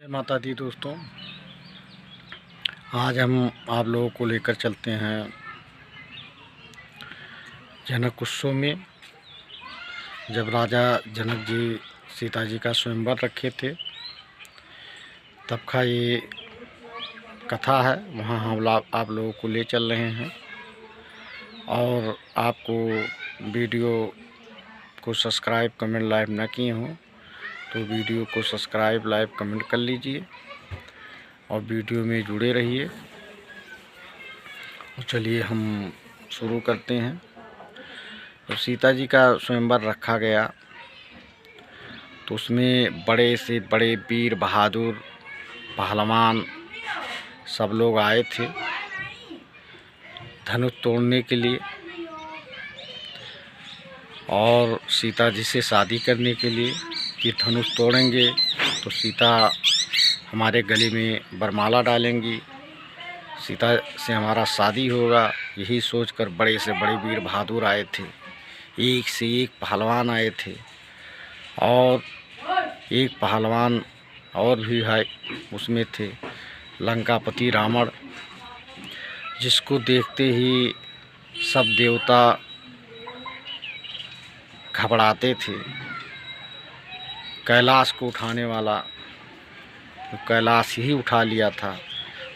जय माता दी दोस्तों, आज हम आप लोगों को लेकर चलते हैं जनक उत्सव में। जब राजा जनक जी सीता जी का स्वयंवर रखे थे तब का ये कथा है। वहाँ हम आप लोगों को ले चल रहे हैं और आपको वीडियो को सब्सक्राइब कमेंट लाइक ना किए हों तो वीडियो को सब्सक्राइब लाइक कमेंट कर लीजिए और वीडियो में जुड़े रहिए। तो चलिए हम शुरू करते हैं। तो सीता जी का स्वयंवर रखा गया तो उसमें बड़े से बड़े वीर बहादुर पहलवान सब लोग आए थे धनुष तोड़ने के लिए और सीता जी से शादी करने के लिए कि धनुष तोड़ेंगे तो सीता हमारे गले में वरमाला डालेंगी, सीता से हमारा शादी होगा। यही सोचकर बड़े से बड़े वीर बहादुर आए थे, एक से एक पहलवान आए थे और एक पहलवान और भी है उसमें थे लंकापति रावण, जिसको देखते ही सब देवता घबराते थे। कैलाश को उठाने वाला तो कैलाश ही उठा लिया था,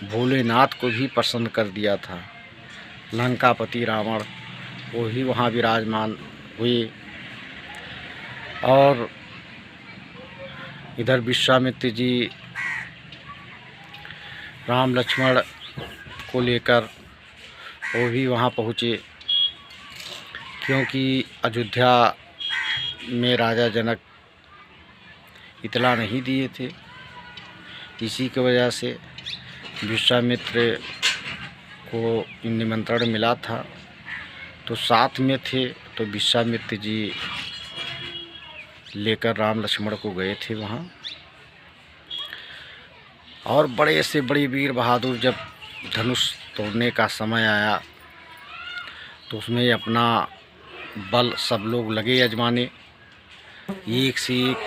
भोलेनाथ को भी प्रसन्न कर दिया था। लंकापति रावण वो ही वहाँ विराजमान हुए और इधर विश्वामित्र जी राम लक्ष्मण को लेकर वो भी वहाँ पहुँचे, क्योंकि अयोध्या में राजा जनक इतला नहीं दिए थे। इसी की वजह से विश्वामित्र को निमंत्रण मिला था तो साथ में थे, तो विश्वामित्र जी लेकर राम लक्ष्मण को गए थे वहाँ। और बड़े से बड़े वीर बहादुर जब धनुष तोड़ने का समय आया तो उसमें अपना बल सब लोग लगे आजमाने, एक से एक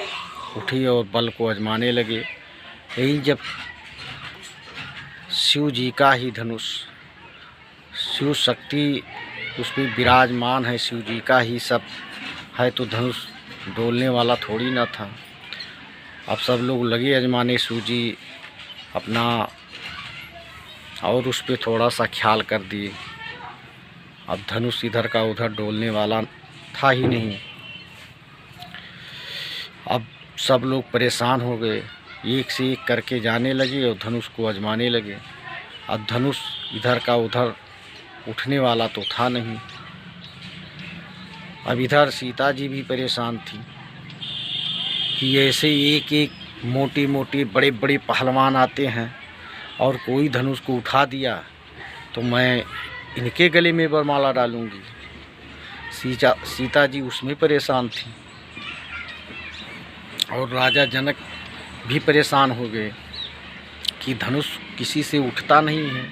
उठी और बल को आजमाने लगे। यही जब शिव जी का ही धनुष, शिव शक्ति उस पर विराजमान है, शिव जी का ही सब है तो धनुष डोलने वाला थोड़ी ना था। अब सब लोग लगे आजमाने, शिव जी अपना और उस पर थोड़ा सा ख्याल कर दिए। अब धनुष इधर का उधर डोलने वाला था ही नहीं। अब सब लोग परेशान हो गए, एक से एक करके जाने लगे और धनुष को आजमाने लगे। अब धनुष इधर का उधर उठने वाला तो था नहीं। अब इधर सीता जी भी परेशान थी कि ऐसे एक एक मोटी मोटी बड़े बड़े पहलवान आते हैं और कोई धनुष को उठा दिया तो मैं इनके गले में वरमाला डालूंगी। सीता जी उसमें परेशान थी और राजा जनक भी परेशान हो गए कि धनुष किसी से उठता नहीं है,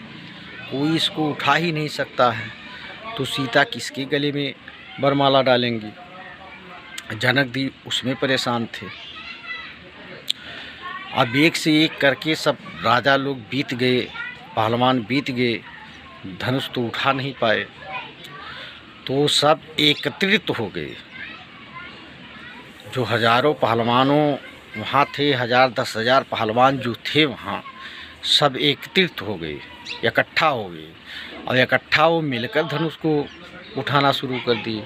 कोई इसको उठा ही नहीं सकता है, तो सीता किसके गले में वरमाला डालेंगी। जनक जी उसमें परेशान थे। अब एक से एक करके सब राजा लोग बीत गए, पहलवान बीत गए, धनुष तो उठा नहीं पाए, तो सब एकत्रित हो गए। जो हजारों पहलवानों वहाँ थे, 1000-10,000 पहलवान जो थे वहाँ सब एकत्रित हो गए, इकट्ठा हो गए और इकट्ठा वो मिलकर धनुष को उठाना शुरू कर दिए।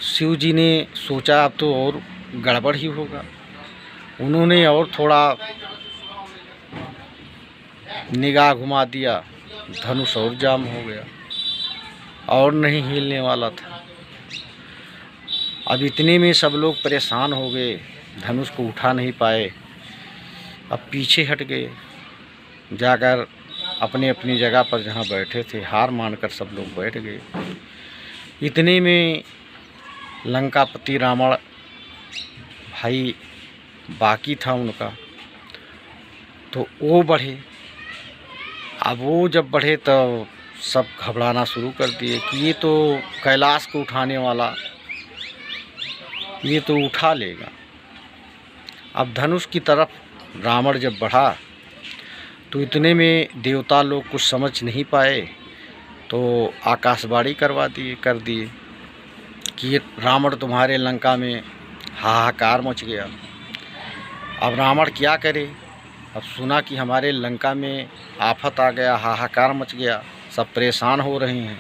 शिव जी ने सोचा अब तो और गड़बड़ ही होगा, उन्होंने और थोड़ा निगाह घुमा दिया, धनुष और जाम हो गया और नहीं हिलने वाला था। अब इतने में सब लोग परेशान हो गए, धनुष को उठा नहीं पाए। अब पीछे हट गए, जाकर अपने अपनी जगह पर जहाँ बैठे थे हार मानकर सब लोग बैठ गए। इतने में लंकापति रावण भाई बाकी था उनका, तो वो बढ़े। अब वो जब बढ़े तो सब घबराना शुरू कर दिए कि ये तो कैलाश को उठाने वाला, ये तो उठा लेगा। अब धनुष की तरफ रावण जब बढ़ा तो इतने में देवता लोग कुछ समझ नहीं पाए तो आकाशवाणी कर दिए कि रावण तुम्हारे लंका में हाहाकार मच गया। अब रावण क्या करे, अब सुना कि हमारे लंका में आफत आ गया, हाहाकार मच गया, सब परेशान हो रहे हैं।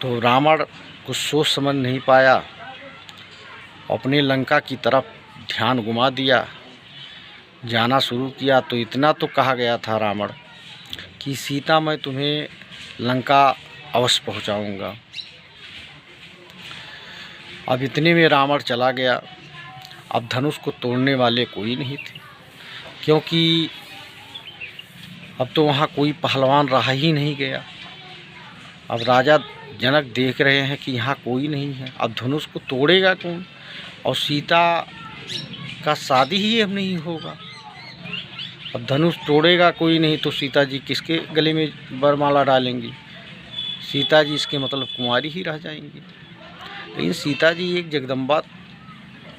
तो रावण कुछ सोच समझ नहीं पाया, अपने लंका की तरफ ध्यान घुमा दिया, जाना शुरू किया। तो इतना तो कहा गया था रावण कि सीता मैं तुम्हें लंका अवश्य पहुंचाऊंगा। अब इतने में रावण चला गया। अब धनुष को तोड़ने वाले कोई नहीं थे, क्योंकि अब तो वहाँ कोई पहलवान रहा ही नहीं गया। अब राजा जनक देख रहे हैं कि यहाँ कोई नहीं है, अब धनुष को तोड़ेगा कौन, और सीता का शादी ही अब नहीं होगा। अब धनुष तोड़ेगा कोई नहीं तो सीता जी किसके गले में वरमाला डालेंगी, सीता जी इसके मतलब कुंवारी ही रह जाएंगी। लेकिन सीता जी एक जगदम्बा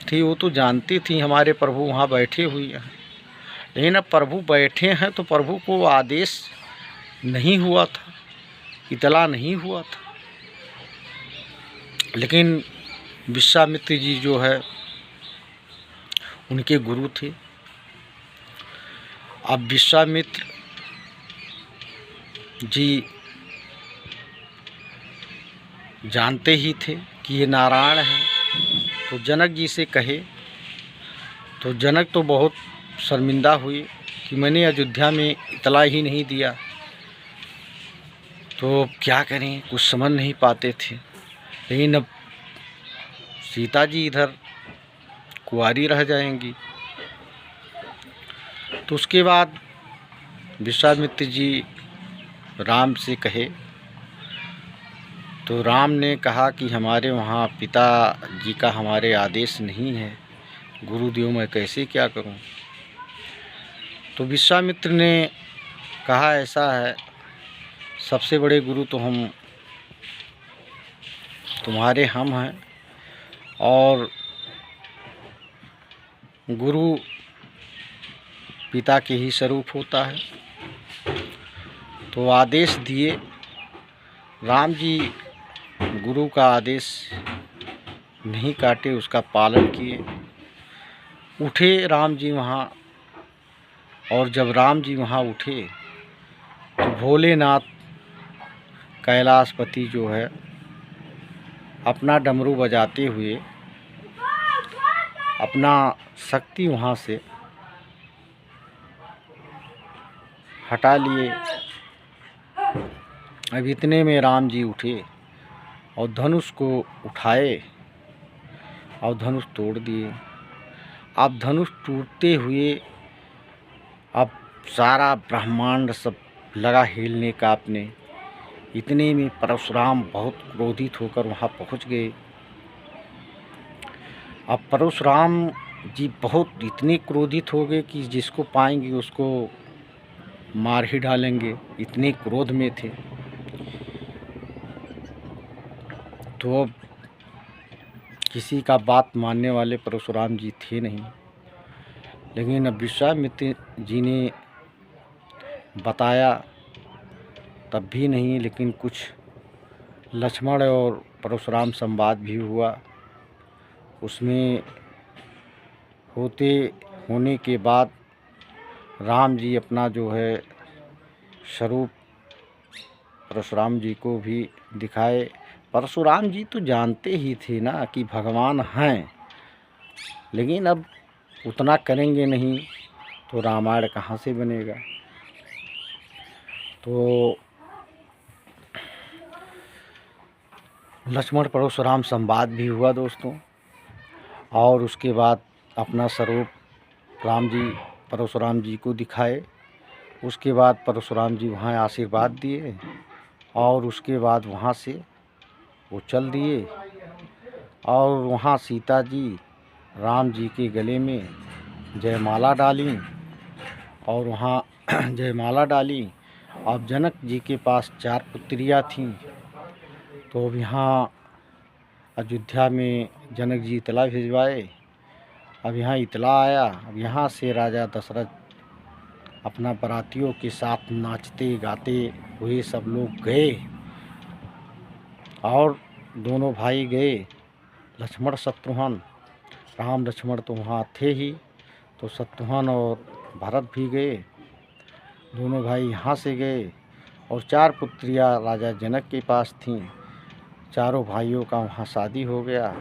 थी, वो तो जानती थी हमारे प्रभु वहाँ बैठे हुए हैं। लेकिन अब प्रभु बैठे हैं तो प्रभु को आदेश नहीं हुआ था, इतला नहीं हुआ था। लेकिन विश्वामित्र जी जो है उनके गुरु थे। अब विश्वामित्र जी जानते ही थे कि ये नारायण है, तो जनक जी से कहे तो जनक तो बहुत शर्मिंदा हुए कि मैंने अयोध्या में इतला ही नहीं दिया, तो क्या करें, कुछ समझ नहीं पाते थे। लेकिन अब सीता जी इधर कुंवारी रह जाएंगी। तो उसके बाद विश्वामित्र जी राम से कहे, तो राम ने कहा कि हमारे वहाँ पिता जी का हमारे आदेश नहीं है, गुरुदेव मैं कैसे क्या करूँ। तो विश्वामित्र ने कहा ऐसा है, सबसे बड़े गुरु तो तुम्हारे हम हैं, और गुरु पिता के ही स्वरूप होता है। तो आदेश दिए, राम जी गुरु का आदेश नहीं काटे, उसका पालन किए। उठे राम जी वहाँ, और जब राम जी वहाँ उठे तो भोलेनाथ कैलाशपति जो है अपना डमरू बजाते हुए अपना शक्ति वहाँ से हटा लिए। अब इतने में राम जी उठे और धनुष को उठाए और धनुष तोड़ दिए। अब धनुष टूटते हुए अब सारा ब्रह्मांड सब लगा हिलने कांपने। इतने में परशुराम बहुत क्रोधित होकर वहाँ पहुँच गए। अब परशुराम जी बहुत इतने क्रोधित हो गए कि जिसको पाएंगे उसको मार ही डालेंगे, इतने क्रोध में थे। तो अब किसी का बात मानने वाले परशुराम जी थे नहीं। लेकिन अब विश्वामित्र जी ने बताया तब भी नहीं, लेकिन कुछ लक्ष्मण और परशुराम संवाद भी हुआ। उसमें होने के बाद राम जी अपना जो है स्वरूप परशुराम जी को भी दिखाए। परशुराम जी तो जानते ही थे ना कि भगवान हैं, लेकिन अब उतना करेंगे नहीं तो रामायण कहाँ से बनेगा। तो लक्ष्मण परशुराम संवाद भी हुआ दोस्तों, और उसके बाद अपना स्वरूप राम जी परशुराम जी को दिखाए। उसके बाद परशुराम जी वहाँ आशीर्वाद दिए और उसके बाद वहाँ से वो चल दिए। और वहाँ सीता जी राम जी के गले में जयमाला डाली और वहाँ जयमाला डाली। अब जनक जी के पास 4 पुत्रियाँ थीं, तो यहाँ अयोध्या में जनक जी इतला भिजवाए अब यहाँ इतला आया। अब यहाँ से राजा दशरथ अपना बारातियों के साथ नाचते गाते हुए सब लोग गए और दोनों भाई गए, लक्ष्मण शत्रुघ्न। राम लक्ष्मण तो वहाँ थे ही, तो शत्रुघ्न और भरत भी गए। दोनों भाई यहाँ से गए और 4 पुत्रियाँ राजा जनक के पास थीं। चारों भाइयों का वहाँ शादी हो गया।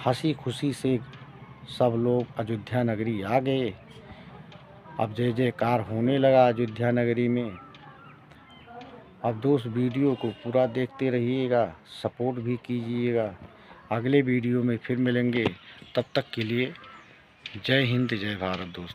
हंसी खुशी से सब लोग अयोध्या नगरी आ गए। अब जय जयकार होने लगा अयोध्या नगरी में। अब दोस्त वीडियो को पूरा देखते रहिएगा, सपोर्ट भी कीजिएगा। अगले वीडियो में फिर मिलेंगे, तब तक के लिए जय हिंद जय भारत दोस्त।